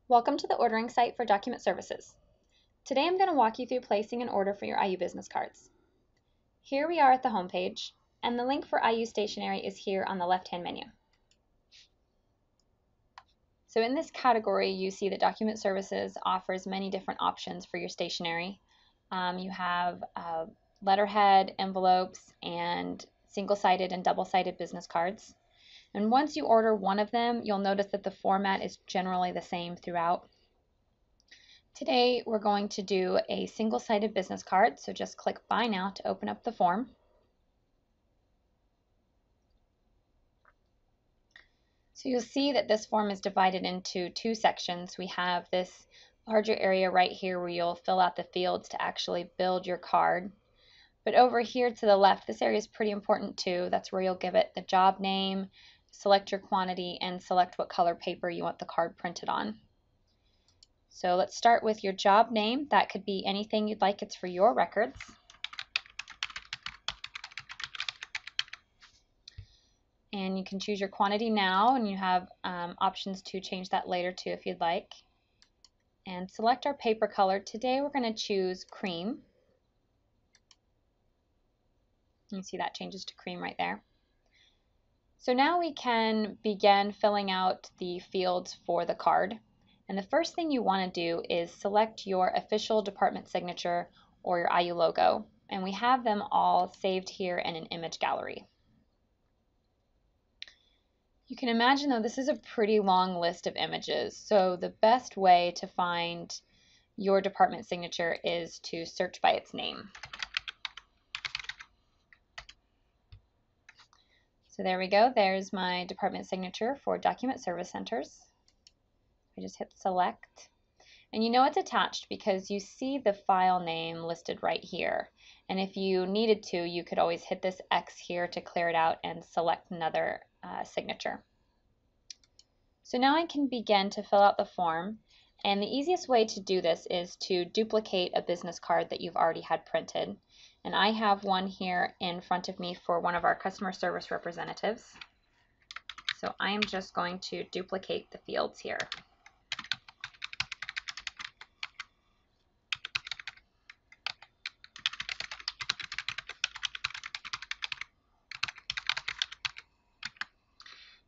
Welcome to the ordering site for Document Services. Today I'm going to walk you through placing an order for your IU business cards. Here we are at the home page, and the link for IU stationery is here on the left-hand menu. So in this category, you see that Document Services offers many different options for your stationery. You have letterhead, envelopes, and single-sided and double-sided business cards. And once you order one of them, you'll notice that the format is generally the same throughout. Today we're going to do a single-sided business card, so just click Buy Now to open up the form. So you'll see that this form is divided into two sections. We have this larger area right here where you'll fill out the fields to actually build your card. But over here to the left, this area is pretty important too. That's where you'll give it the job name, select your quantity, and select what color paper you want the card printed on. So let's start with your job name. That could be anything you'd like. It's for your records. And you can choose your quantity now, and you have options to change that later too if you'd like. And select our paper color. Today we're going to choose cream. You see that changes to cream right there. So now we can begin filling out the fields for the card. And the first thing you want to do is select your official department signature or your IU logo. And we have them all saved here in an image gallery. You can imagine though this is a pretty long list of images, so the best way to find your department signature is to search by its name. So there we go, there's my department signature for Document Service Centers. I just hit select. And you know it's attached because you see the file name listed right here. And if you needed to, you could always hit this X here to clear it out and select another signature. So now I can begin to fill out the form. And the easiest way to do this is to duplicate a business card that you've already had printed. And I have one here in front of me for one of our customer service representatives. So I am just going to duplicate the fields here.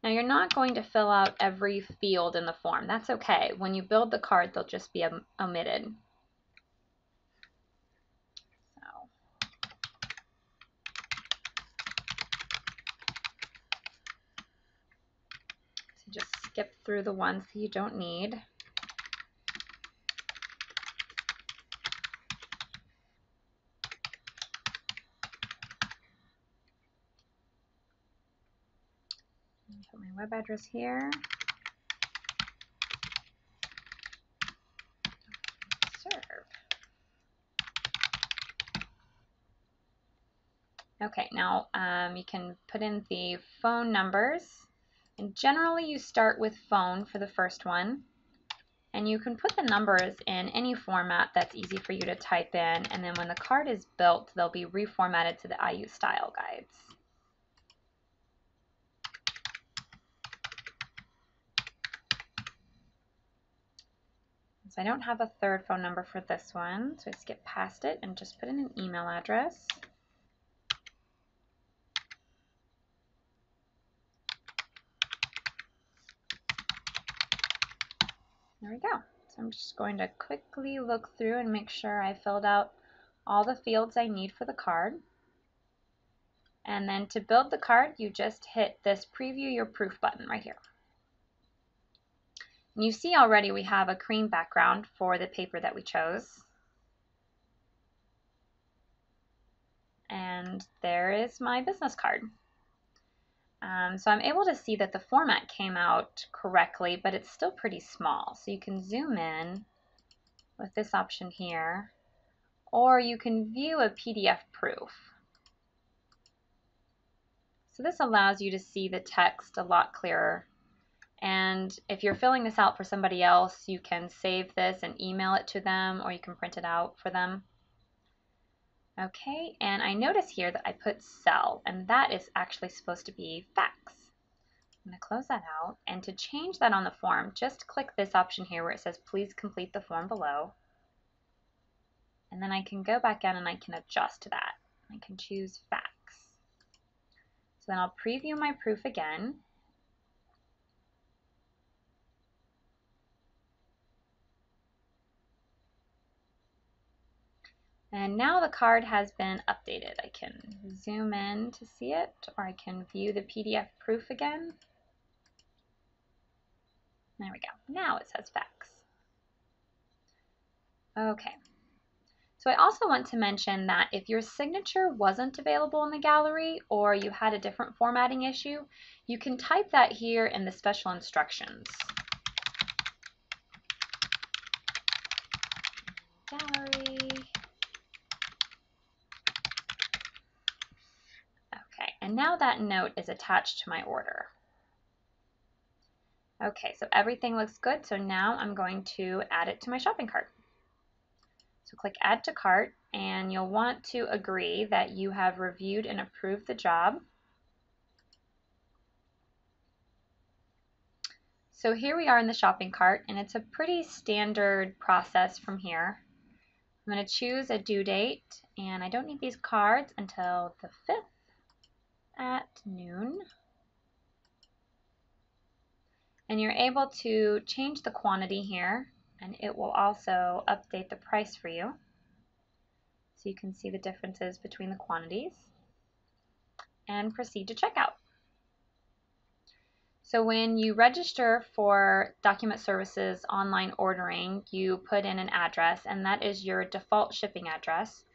Now you're not going to fill out every field in the form. That's okay. When you build the card, they'll just be omitted. So just skip through the ones that you don't need. Put my web address here. Serve. Okay, now you can put in the phone numbers, and generally you start with phone for the first one, and you can put the numbers in any format that's easy for you to type in, and then when the card is built, they'll be reformatted to the IU style guides. So I don't have a third phone number for this one, so I skip past it and just put in an email address. There we go. So I'm just going to quickly look through and make sure I filled out all the fields I need for the card. And then to build the card, you just hit this Preview Your Proof button right here. And you see already we have a cream background for the paper that we chose. And there is my business card. So I'm able to see that the format came out correctly, but it's still pretty small. So you can zoom in with this option here, or you can view a PDF proof. So this allows you to see the text a lot clearer. And if you're filling this out for somebody else, you can save this and email it to them, or you can print it out for them. Okay, and I notice here that I put cell, and that is actually supposed to be fax. I'm going to close that out, and to change that on the form, just click this option here where it says please complete the form below. And then I can go back in and I can adjust that. I can choose fax. So then I'll preview my proof again. And now the card has been updated. I can zoom in to see it, or I can view the PDF proof again. There we go. Now it says fax. Okay. So I also want to mention that if your signature wasn't available in the gallery or you had a different formatting issue, you can type that here in the special instructions. Gallery. Okay, and now that note is attached to my order. Okay, so everything looks good, so now I'm going to add it to my shopping cart. So click Add to Cart, and you'll want to agree that you have reviewed and approved the job. So here we are in the shopping cart, and it's a pretty standard process from here. I'm going to choose a due date, and I don't need these cards until the 5th at noon. And you're able to change the quantity here, and it will also update the price for you. So you can see the differences between the quantities. And proceed to checkout. So when you register for Document Services online ordering, you put in an address, and that is your default shipping address.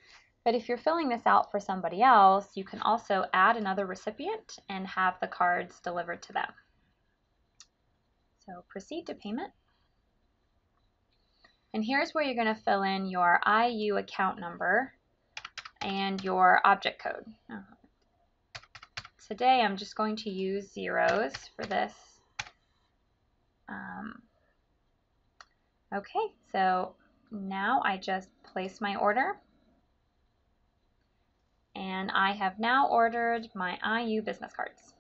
But if you're filling this out for somebody else, you can also add another recipient and have the cards delivered to them. So proceed to payment. And here's where you're going to fill in your IU account number and your object code. Today I'm just going to use zeros for this. Okay, so now I just place my order. And I have now ordered my IU business cards.